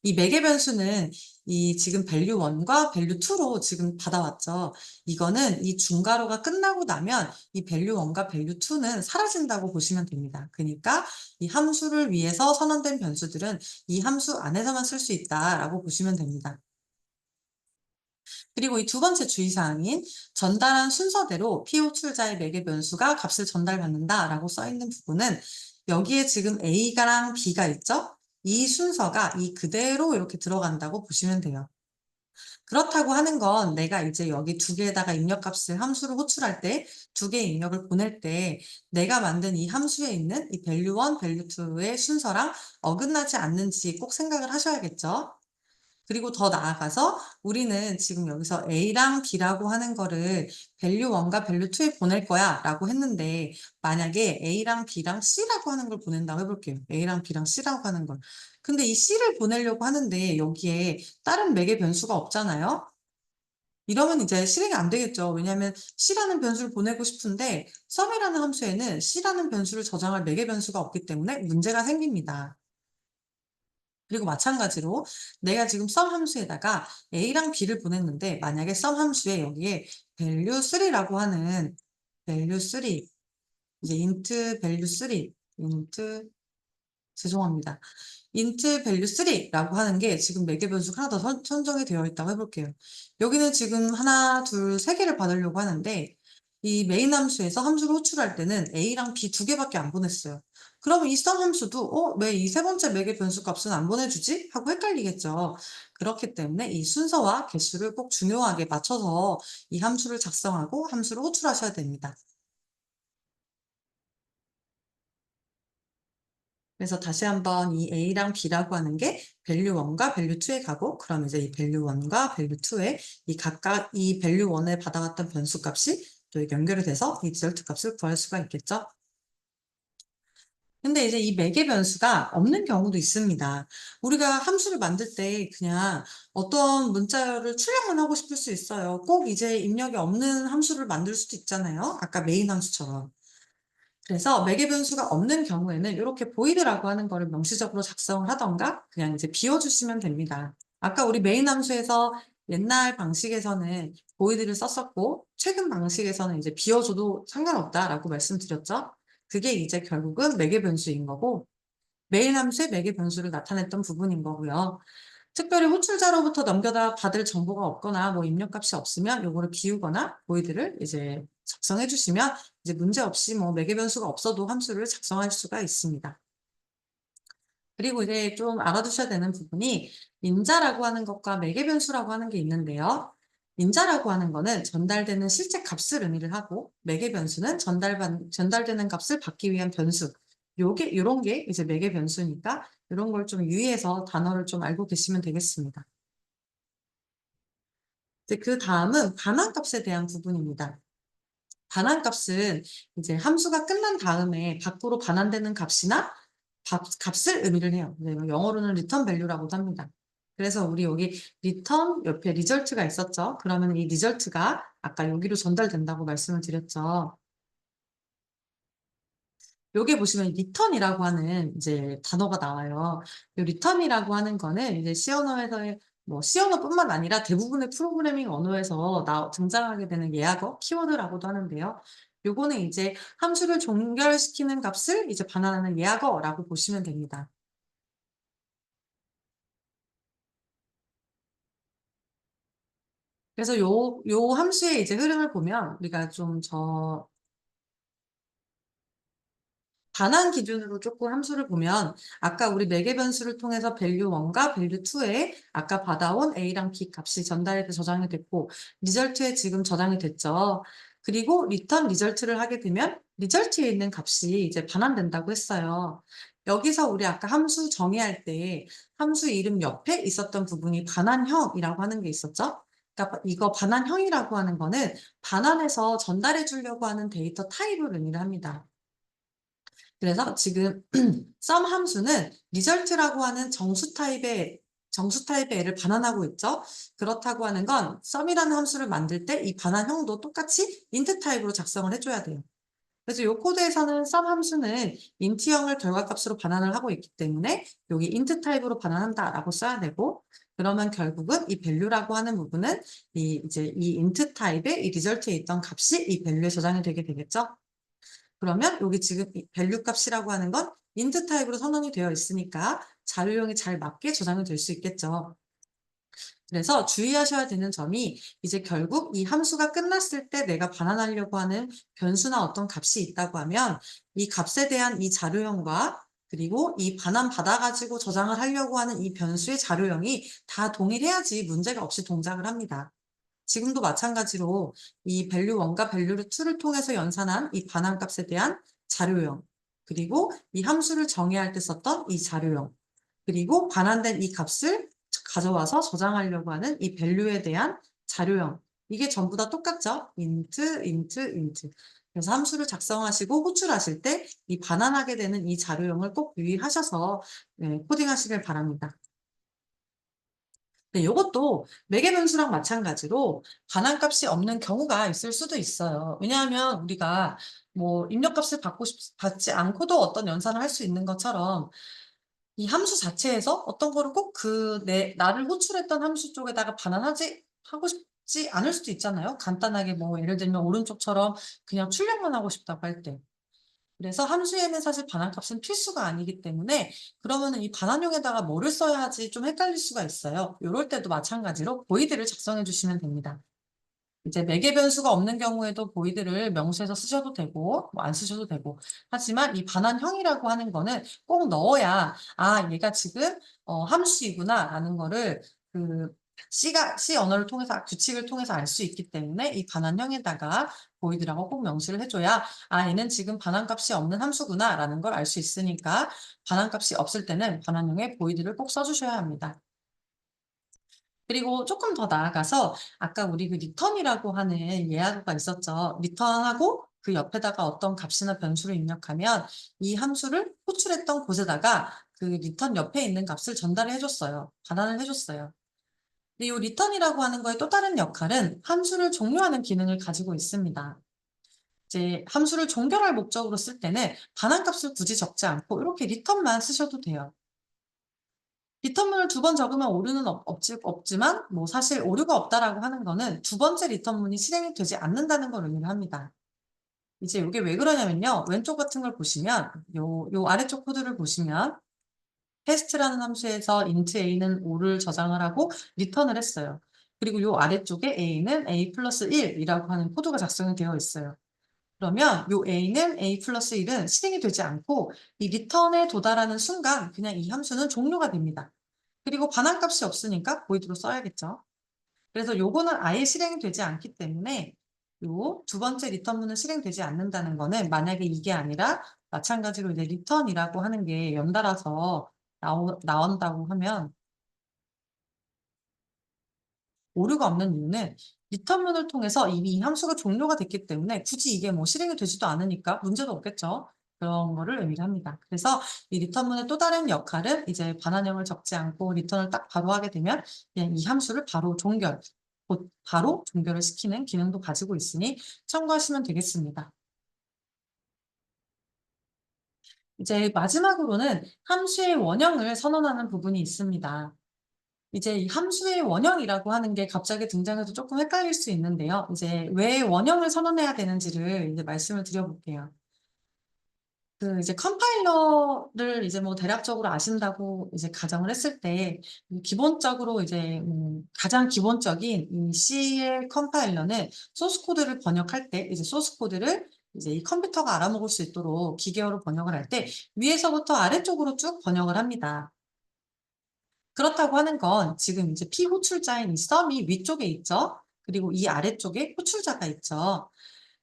이 매개 변수는 이 지금 value 1과 value 2로 지금 받아왔죠. 이거는 이 중괄호가 끝나고 나면 이 value 1과 value 2는 사라진다고 보시면 됩니다. 그러니까 이 함수를 위해서 선언된 변수들은 이 함수 안에서만 쓸 수 있다라고 보시면 됩니다. 그리고 이 두 번째 주의사항인 전달한 순서대로 피호출자의 매개 변수가 값을 전달받는다라고 써 있는 부분은 여기에 지금 A랑 B가 있죠? 이 순서가 이 그대로 이렇게 들어간다고 보시면 돼요. 그렇다고 하는 건 내가 이제 여기 두 개에다가 입력값을 함수를 호출할 때 두 개의 입력을 보낼 때 내가 만든 이 함수에 있는 이 value 1, value 2의 순서랑 어긋나지 않는지 꼭 생각을 하셔야겠죠. 그리고 더 나아가서 우리는 지금 여기서 A랑 B라고 하는 거를 value 1과 value 2에 보낼 거야 라고 했는데 만약에 A랑 B랑 C라고 하는 걸 보낸다고 해볼게요. A랑 B랑 C라고 하는 걸. 근데 이 C를 보내려고 하는데 여기에 다른 매개 변수가 없잖아요. 이러면 이제 실행이 안 되겠죠. 왜냐하면 C라는 변수를 보내고 싶은데 sum이라는 함수에는 C라는 변수를 저장할 매개 변수가 없기 때문에 문제가 생깁니다. 그리고 마찬가지로 내가 지금 sum 함수에다가 A랑 B를 보냈는데 만약에 sum 함수에 여기에 value 3라고 하는 value 3 이제 int value 3 int 죄송합니다. int value 3라고 하는 게 지금 매개 변수가 하나 더 선정이 되어 있다고 해볼게요. 여기는 지금 하나, 둘, 세 개를 받으려고 하는데 이 메인 함수에서 함수를 호출할 때는 A랑 B 두 개밖에 안 보냈어요. 그러면 이 sum 함수도 왜 이 세 번째 매개 변수 값은 안 보내주지? 하고 헷갈리겠죠. 그렇기 때문에 이 순서와 개수를 꼭 중요하게 맞춰서 이 함수를 작성하고 함수를 호출하셔야 됩니다. 그래서 다시 한번 이 A랑 B라고 하는 게 value 1과 value 2에 가고 그럼 이제 이 value 1과 value 2에 이 각각 이 value 1에 받아왔던 변수 값이 또 연결이 돼서 이 리절트 값을 구할 수가 있겠죠. 근데 이제 이 매개 변수가 없는 경우도 있습니다. 우리가 함수를 만들 때 그냥 어떤 문자열을 출력만 하고 싶을 수 있어요. 꼭 이제 입력이 없는 함수를 만들 수도 있잖아요. 아까 메인 함수처럼. 그래서 매개 변수가 없는 경우에는 이렇게 보이드라고 하는 거를 명시적으로 작성을 하던가 그냥 이제 비워주시면 됩니다. 아까 우리 메인 함수에서 옛날 방식에서는 보이드를 썼었고 최근 방식에서는 이제 비워줘도 상관없다라고 말씀드렸죠. 그게 이제 결국은 매개 변수인 거고 메인 함수의 매개 변수를 나타냈던 부분인 거고요. 특별히 호출자로부터 넘겨다 받을 정보가 없거나 뭐 입력값이 없으면 요거를 비우거나 보이드를 이제 작성해 주시면 이제 문제없이 뭐 매개 변수가 없어도 함수를 작성할 수가 있습니다. 그리고 이제 좀 알아두셔야 되는 부분이 인자라고 하는 것과 매개 변수라고 하는 게 있는데요. 인자라고 하는 거는 전달되는 실제 값을 의미를 하고 매개 변수는 전달되는 값을 받기 위한 변수. 요런 게 이제 매개 변수니까 이런 걸 좀 유의해서 단어를 좀 알고 계시면 되겠습니다. 이제 그다음은 반환값에 대한 부분입니다. 반환값은 이제 함수가 끝난 다음에 밖으로 반환되는 값이나 값을 의미를 해요. 네, 영어로는 return value라고도 합니다. 그래서 우리 여기 return 옆에 result가 있었죠. 그러면 이 result가 아까 여기로 전달된다고 말씀을 드렸죠. 여기 보시면 return이라고 하는 이제 단어가 나와요. 이 return이라고 하는 거는 이제 C 언어에서의 뭐 C 언어뿐만 아니라 대부분의 프로그래밍 언어에서 등장하게 되는 예약어, 키워드라고도 하는데요. 요거는 이제 함수를 종결시키는 값을 이제 반환하는 예약어라고 보시면 됩니다. 그래서 요 함수의 이제 흐름을 보면 우리가 좀 반환 기준으로 조금 함수를 보면 아까 우리 매개 변수를 통해서 value1과 value2에 아까 받아온 a랑 b 값이 전달해서 저장이 됐고 리절트에 지금 저장이 됐죠. 그리고 return result를 하게 되면 리절트에 있는 값이 이제 반환된다고 했어요. 여기서 우리 아까 함수 정의할 때 함수 이름 옆에 있었던 부분이 반환형이라고 하는 게 있었죠. 그러니까 이거 반환형이라고 하는 거는 반환해서 전달해 주려고 하는 데이터 타입을 의미를 합니다. 그래서 지금 sum 함수는 result라고 하는 정수 타입의 애를 반환하고 있죠. 그렇다고 하는 건 sum이라는 함수를 만들 때 이 반환형도 똑같이 int 타입으로 작성을 해줘야 돼요. 그래서 이 코드에서는 sum 함수는 int형을 결과값으로 반환을 하고 있기 때문에 여기 int 타입으로 반환한다라고 써야 되고 그러면 결국은 이 value라고 하는 부분은 이 int 타입의 이 result에 있던 값이 이 value에 저장이 되게 되겠죠. 그러면 여기 지금 이 밸류 값이라고 하는 건 int 타입으로 선언이 되어 있으니까 자료형에 잘 맞게 저장이 될 수 있겠죠. 그래서 주의하셔야 되는 점이 이제 결국 이 함수가 끝났을 때 내가 반환하려고 하는 변수나 어떤 값이 있다고 하면 이 값에 대한 이 자료형과 그리고 이 반환 받아가지고 저장을 하려고 하는 이 변수의 자료형이 다 동일해야지 문제가 없이 동작을 합니다. 지금도 마찬가지로 이 value1과 value2를 통해서 연산한 이 반환값에 대한 자료형, 그리고 이 함수를 정의할 때 썼던 이 자료형, 그리고 반환된 이 값을 가져와서 저장하려고 하는 이 value에 대한 자료형. 이게 전부 다 똑같죠? int, int, int. 그래서 함수를 작성하시고 호출하실 때 이 반환하게 되는 이 자료형을 꼭 유의하셔서 코딩하시길 바랍니다. 네, 요것도 매개 변수랑 마찬가지로 반환값이 없는 경우가 있을 수도 있어요. 왜냐하면 우리가 뭐 입력값을 받지 않고도 어떤 연산을 할 수 있는 것처럼 이 함수 자체에서 어떤 거를 꼭 나를 호출했던 함수 쪽에다가 하고 싶지 않을 수도 있잖아요. 간단하게 뭐 예를 들면 오른쪽처럼 그냥 출력만 하고 싶다고 할 때. 그래서 함수에는 사실 반환값은 필수가 아니기 때문에 그러면은 이 반환형에다가 뭐를 써야 하지 좀 헷갈릴 수가 있어요. 요럴 때도 마찬가지로 보이드를 작성해 주시면 됩니다. 이제 매개 변수가 없는 경우에도 보이드를 명수에서 쓰셔도 되고 뭐 안 쓰셔도 되고 하지만 이 반환형이라고 하는 거는 꼭 넣어야 얘가 지금 함수이구나 라는 거를 그 C 언어를 통해서 규칙을 통해서 알 수 있기 때문에 이 반환형에다가 보이드라고 꼭 명시를 해줘야 얘는 지금 반환값이 없는 함수구나 라는 걸 알 수 있으니까 반환값이 없을 때는 반환형에 보이드를 꼭 써주셔야 합니다. 그리고 조금 더 나아가서 아까 우리 그 return이라고 하는 예화가 있었죠. return하고 그 옆에다가 어떤 값이나 변수를 입력하면 이 함수를 호출했던 곳에다가 그 return 옆에 있는 값을 전달해 줬어요. 반환을 해 줬어요. 근데 이 return이라고 하는 거의 또 다른 역할은 함수를 종료하는 기능을 가지고 있습니다. 이제 함수를 종결할 목적으로 쓸 때는 반환값을 굳이 적지 않고 이렇게 return만 쓰셔도 돼요. 리턴문을 2번 적으면 오류는 없지만 뭐 사실 오류가 없다라고 하는 거는 두 번째 리턴문이 실행이 되지 않는다는 걸 의미를 합니다. 이제 이게 왜 그러냐면요. 왼쪽 같은 걸 보시면 요 아래쪽 코드를 보시면 test라는 함수에서 int a는 5를 저장을 하고 리턴을 했어요. 그리고 요 아래쪽에 a는 a 플러스 1이라고 하는 코드가 작성이 되어 있어요. 그러면 요 a는 a 플러스 1은 실행이 되지 않고 이 리턴에 도달하는 순간 그냥 이 함수는 종료가 됩니다. 그리고 반환값이 없으니까 보이드로 써야겠죠. 그래서 요거는 아예 실행이 되지 않기 때문에 요 두 번째 리턴문은 실행되지 않는다는 거는 만약에 이게 아니라 마찬가지로 이제 리턴이라고 하는 게 연달아서 나온다고 하면 오류가 없는 이유는 리턴문을 통해서 이미 이 함수가 종료가 됐기 때문에 굳이 이게 뭐 실행이 되지도 않으니까 문제도 없겠죠. 그런 거를 의미를 합니다. 그래서 이 리턴문의 또 다른 역할은 이제 반환형을 적지 않고 리턴을 딱 바로 하게 되면 그냥 이 함수를 바로 곧 바로 종결을 시키는 기능도 가지고 있으니 참고하시면 되겠습니다. 이제 마지막으로는 함수의 원형을 선언하는 부분이 있습니다. 이제 이 함수의 원형이라고 하는 게 갑자기 등장해서 조금 헷갈릴 수 있는데요. 이제 왜 원형을 선언해야 되는지를 이제 말씀을 드려볼게요. 이제 컴파일러를 이제 뭐 대략적으로 아신다고 이제 가정을 했을 때, 기본적으로 이제, 가장 기본적인 이 C의 컴파일러는 소스 코드를 번역할 때, 이제 소스 코드를 이제 이 컴퓨터가 알아먹을 수 있도록 기계어로 번역을 할 때, 위에서부터 아래쪽으로 쭉 번역을 합니다. 그렇다고 하는 건 지금 이제 피호출자인 이 썸이 위쪽에 있죠. 그리고 이 아래쪽에 호출자가 있죠.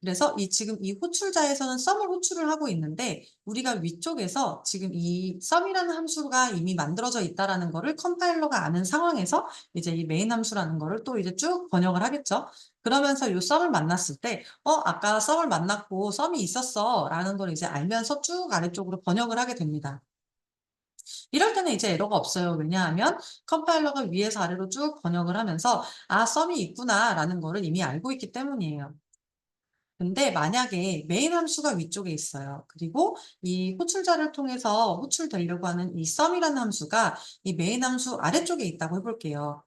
그래서 지금 이 호출자에서는 썸을 호출을 하고 있는데 우리가 위쪽에서 지금 이 썸이라는 함수가 이미 만들어져 있다라는 거를 컴파일러가 아는 상황에서 이제 이 메인 함수라는 거를 또 이제 쭉 번역을 하겠죠. 그러면서 요 썸을 만났을 때 아까 썸을 만났고 썸이 있었어라는 걸 이제 알면서 쭉 아래쪽으로 번역을 하게 됩니다. 이럴 때는 이제 에러가 없어요. 왜냐하면 컴파일러가 위에서 아래로 쭉 번역을 하면서 '아 썸이 있구나.'라는 거를 이미 알고 있기 때문이에요. 근데 만약에 메인 함수가 위쪽에 있어요. 그리고 이 호출자를 통해서 호출되려고 하는 이 sum이라는 함수가 이 메인 함수 아래쪽에 있다고 해 볼게요.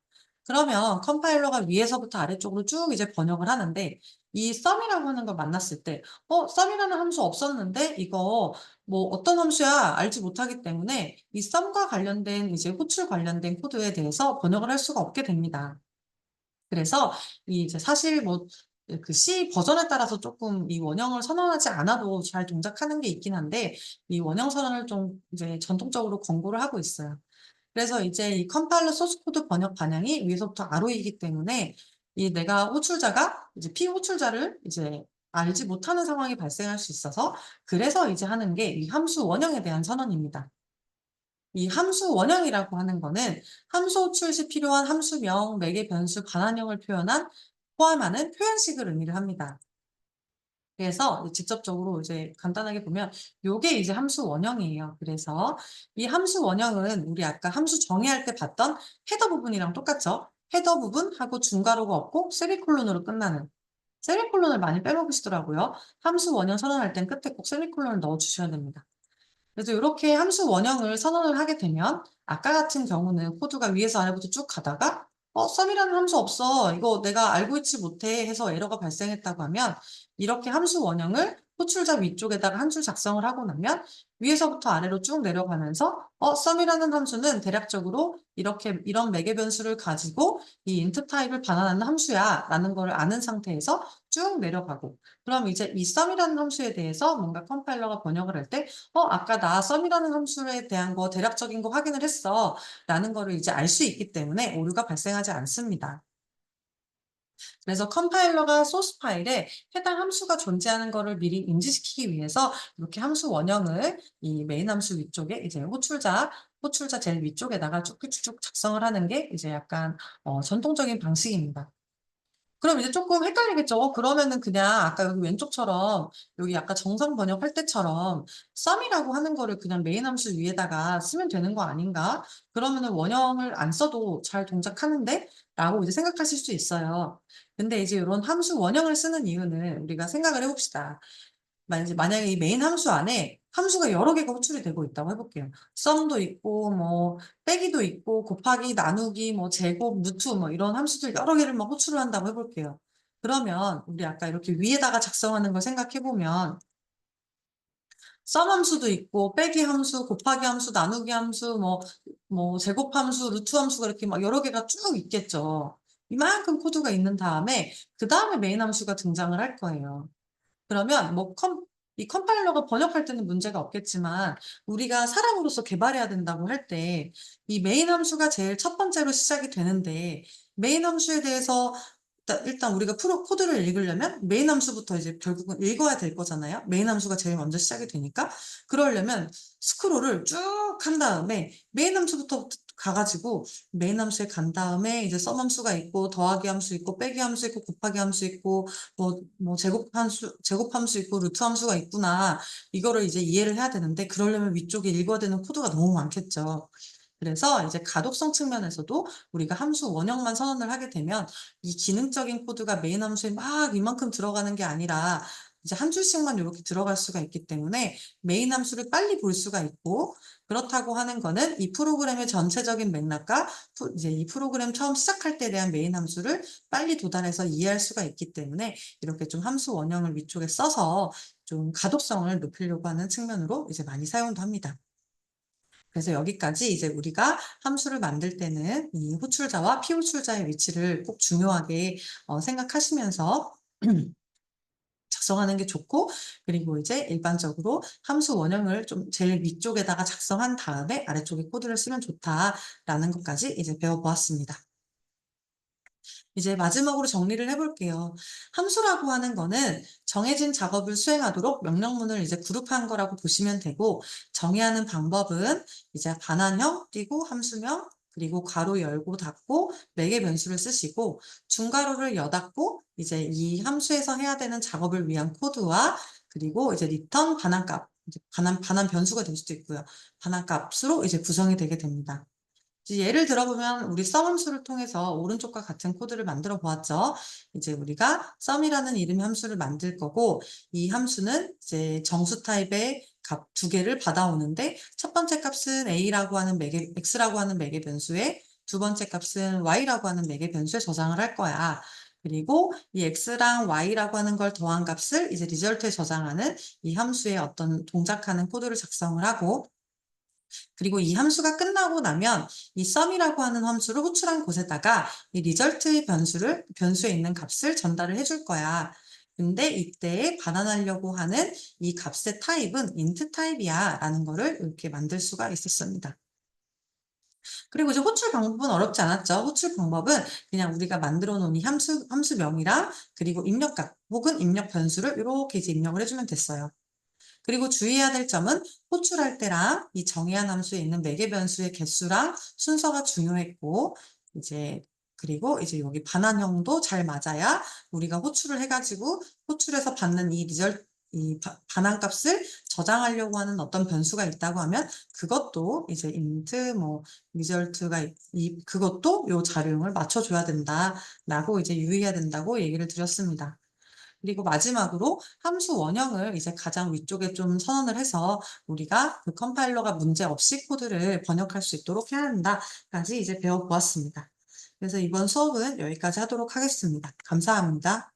그러면 컴파일러가 위에서부터 아래쪽으로 쭉 이제 번역을 하는데 이 sum이라고 하는 걸 만났을 때 sum이라는 함수 없었는데 이거 뭐 어떤 함수야 알지 못하기 때문에 이 sum과 관련된 이제 호출 관련된 코드에 대해서 번역을 할 수가 없게 됩니다. 그래서 이제 사실 뭐 그 C 버전에 따라서 조금 이 원형을 선언하지 않아도 잘 동작하는 게 있긴 한데 이 원형 선언을 좀 이제 전통적으로 권고를 하고 있어요. 그래서 이제 이 컴파일러 소스 코드 번역 반향이 위에서부터 아래이기 때문에 이 내가 호출자가 이제 피호출자를 이제 알지 못하는 상황이 발생할 수 있어서 그래서 이제 하는 게 이 함수 원형에 대한 선언입니다. 이 함수 원형이라고 하는 거는 함수 호출 시 필요한 함수명, 매개 변수, 반환형을 포함하는 표현식을 의미를 합니다. 그래서 직접적으로 이제 간단하게 보면 요게 이제 함수 원형이에요. 그래서 이 함수 원형은 우리 아까 함수 정의할 때 봤던 헤더 부분이랑 똑같죠? 헤더 부분하고 중괄호가 없고 세미콜론으로 끝나는 세미콜론을 많이 빼먹으시더라고요. 함수 원형 선언할 땐 끝에 꼭 세미콜론을 넣어 주셔야 됩니다. 그래서 요렇게 함수 원형을 선언을 하게 되면 아까 같은 경우는 코드가 위에서 아래부터 쭉 가다가 썸이라는 함수 없어. 이거 내가 알고 있지 못해 해서 에러가 발생했다고 하면 이렇게 함수 원형을 호출자 위쪽에다가 한 줄 작성을 하고 나면 위에서부터 아래로 쭉 내려가면서 썸이라는 함수는 대략적으로 이렇게 이런 매개 변수를 가지고 이 int 타입을 반환하는 함수야 라는 걸 아는 상태에서 쭉 내려가고 그럼 이제 이 썸이라는 함수에 대해서 뭔가 컴파일러가 번역을 할 때 아까 나 썸이라는 함수에 대한 거 대략적인 거 확인을 했어. 라는 거를 이제 알 수 있기 때문에 오류가 발생하지 않습니다. 그래서 컴파일러가 소스 파일에 해당 함수가 존재하는 거를 미리 인지시키기 위해서 이렇게 함수 원형을 이 메인 함수 위쪽에 이제 호출자 제일 위쪽에다가 쭉쭉쭉 작성을 하는 게 이제 약간 전통적인 방식입니다. 그럼 이제 조금 헷갈리겠죠. 그러면은 그냥 아까 여기 왼쪽처럼 여기 아까 정상 번역할 때처럼 썸이라고 하는 거를 그냥 메인 함수 위에다가 쓰면 되는 거 아닌가? 그러면은 원형을 안 써도 잘 동작하는데? 라고 이제 생각하실 수 있어요. 근데 이제 이런 함수 원형을 쓰는 이유는 우리가 생각을 해 봅시다. 만약에 이 메인 함수 안에 함수가 여러 개가 호출이 되고 있다고 해볼게요. 썸도 있고, 뭐, 빼기도 있고, 곱하기, 나누기, 뭐, 제곱, 루트, 뭐, 이런 함수들 여러 개를 막 호출을 한다고 해볼게요. 그러면, 우리 아까 이렇게 위에다가 작성하는 걸 생각해보면, 썸 함수도 있고, 빼기 함수, 곱하기 함수, 나누기 함수, 뭐, 제곱 함수, 루트 함수가 이렇게 막 여러 개가 쭉 있겠죠. 이만큼 코드가 있는 다음에, 그 다음에 메인 함수가 등장을 할 거예요. 그러면 이 컴파일러가 번역할 때는 문제가 없겠지만 우리가 사람으로서 개발해야 된다고 할 때 이 메인 함수가 제일 첫 번째로 시작이 되는데 메인 함수에 대해서 일단 우리가 코드를 읽으려면 메인 함수부터 이제 결국은 읽어야 될 거잖아요. 메인 함수가 제일 먼저 시작이 되니까. 그러려면 스크롤을 쭉 한 다음에 메인 함수부터 가 가지고 메인 함수에 간 다음에 이제 썸 함수가 있고 더하기 함수 있고 빼기 함수 있고 곱하기 함수 있고 제곱 함수 있고 루트 함수가 있구나. 이거를 이제 이해를 해야 되는데 그러려면 위쪽에 읽어야 되는 코드가 너무 많겠죠. 그래서 이제 가독성 측면에서도 우리가 함수 원형만 선언을 하게 되면 이 기능적인 코드가 메인 함수에 막 이만큼 들어가는 게 아니라 이제 한 줄씩만 요렇게 들어갈 수가 있기 때문에 메인 함수를 빨리 볼 수가 있고, 그렇다고 하는 거는 이 프로그램의 전체적인 맥락과 이제 이 프로그램 처음 시작할 때에 대한 메인 함수를 빨리 도달해서 이해할 수가 있기 때문에 이렇게 좀 함수 원형을 위쪽에 써서 좀 가독성을 높이려고 하는 측면으로 이제 많이 사용도 합니다. 그래서 여기까지 이제 우리가 함수를 만들 때는 이 호출자와 피호출자의 위치를 꼭 중요하게 생각하시면서 작성하는 게 좋고, 그리고 이제 일반적으로 함수 원형을 좀 제일 위쪽에다가 작성한 다음에 아래쪽에 코드를 쓰면 좋다라는 것까지 이제 배워보았습니다. 이제 마지막으로 정리를 해볼게요. 함수라고 하는 거는 정해진 작업을 수행하도록 명령문을 이제 그룹한 거라고 보시면 되고, 정의하는 방법은 이제 반환형, 띄고 함수명, 그리고 괄호 열고 닫고 매개 변수를 쓰시고, 중괄호를 여닫고 이제 이 함수에서 해야 되는 작업을 위한 코드와, 그리고 이제 리턴 반환값, 이제 반환 변수가 될 수도 있고요. 반환값으로 이제 구성이 되게 됩니다. 이제 예를 들어보면 우리 썸 함수를 통해서 오른쪽과 같은 코드를 만들어 보았죠. 이제 우리가 썸이라는 이름의 함수를 만들 거고, 이 함수는 이제 정수 타입의 값 두 개를 받아오는데, 첫 번째 값은 A라고 하는 X라고 하는 매개 변수에, 두 번째 값은 Y라고 하는 매개 변수에 저장을 할 거야. 그리고 이 X랑 Y라고 하는 걸 더한 값을 이제 리절트에 저장하는 이 함수의 어떤 동작하는 코드를 작성을 하고, 그리고 이 함수가 끝나고 나면 이 sum이라고 하는 함수를 호출한 곳에다가 이 result 변수에 있는 값을 전달을 해줄 거야. 근데 이때 반환하려고 하는 이 값의 타입은 int 타입이야 라는 거를 이렇게 만들 수가 있었습니다. 그리고 이제 호출 방법은 어렵지 않았죠. 호출 방법은 그냥 우리가 만들어 놓은 이 함수명이랑 그리고 입력값 혹은 입력 변수를 이렇게 이제 입력을 해주면 됐어요. 그리고 주의해야 될 점은 호출할 때랑 이 정의한 함수에 있는 매개 변수의 개수랑 순서가 중요했고, 이제 그리고 이제 여기 반환형도 잘 맞아야 우리가 호출을 해가지고 호출해서 받는 이 반환값을 저장하려고 하는 어떤 변수가 있다고 하면 그것도 이제 int result가 그것도 요 자료형을 맞춰줘야 된다라고 이제 유의해야 된다고 얘기를 드렸습니다. 그리고 마지막으로 함수 원형을 이제 가장 위쪽에 좀 선언을 해서 우리가 그 컴파일러가 문제 없이 코드를 번역할 수 있도록 해야 한다까지 이제 배워보았습니다. 그래서 이번 수업은 여기까지 하도록 하겠습니다. 감사합니다.